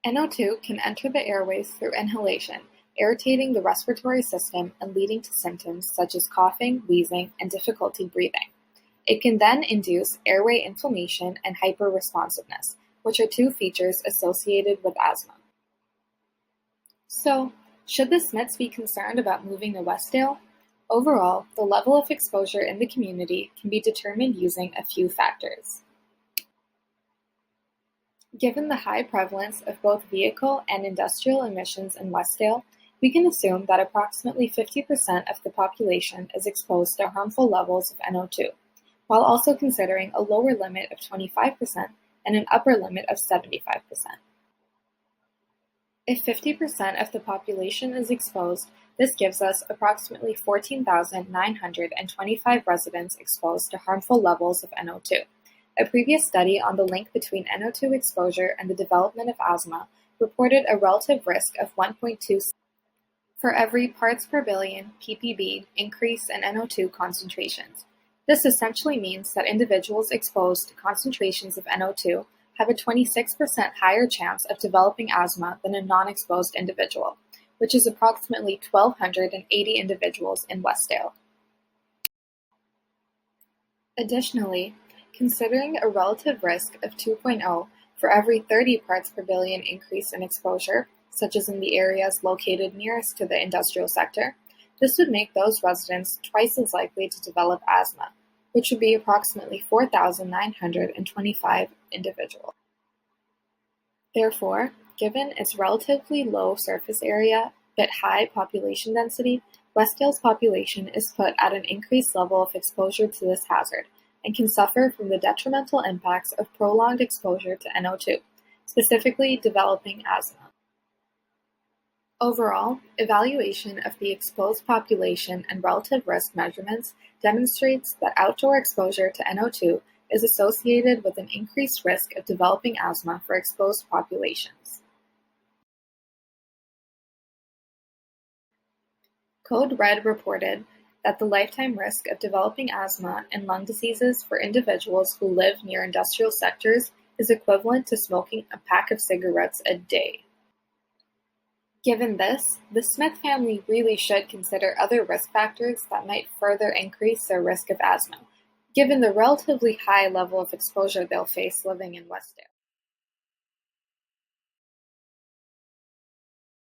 NO2 can enter the airways through inhalation, irritating the respiratory system and leading to symptoms such as coughing, wheezing, and difficulty breathing. It can then induce airway inflammation and hyperresponsiveness, which are two features associated with asthma. So, should the Smiths be concerned about moving to Westdale? Overall, the level of exposure in the community can be determined using a few factors. Given the high prevalence of both vehicle and industrial emissions in Westdale, we can assume that approximately 50% of the population is exposed to harmful levels of NO2, while also considering a lower limit of 25% and an upper limit of 75%. If 50% of the population is exposed, this gives us approximately 14,925 residents exposed to harmful levels of NO2. A previous study on the link between NO2 exposure and the development of asthma reported a relative risk of 1.2 for every parts per billion ppb increase in NO2 concentrations. This essentially means that individuals exposed to concentrations of NO2 have a 26% higher chance of developing asthma than a non-exposed individual, which is approximately 1,280 individuals in Westdale. Additionally, considering a relative risk of 2.0 for every 30 parts per billion increase in exposure, such as in the areas located nearest to the industrial sector, this would make those residents twice as likely to develop asthma, which would be approximately 4,925 individuals. Therefore, given its relatively low surface area but high population density, Westdale's population is put at an increased level of exposure to this hazard and can suffer from the detrimental impacts of prolonged exposure to NO2, specifically developing asthma. Overall, evaluation of the exposed population and relative risk measurements demonstrates that outdoor exposure to NO2 is associated with an increased risk of developing asthma for exposed populations. Code Red reported that the lifetime risk of developing asthma and lung diseases for individuals who live near industrial sectors is equivalent to smoking a pack of cigarettes a day. Given this, the Smith family really should consider other risk factors that might further increase their risk of asthma, given the relatively high level of exposure they'll face living in Westdale.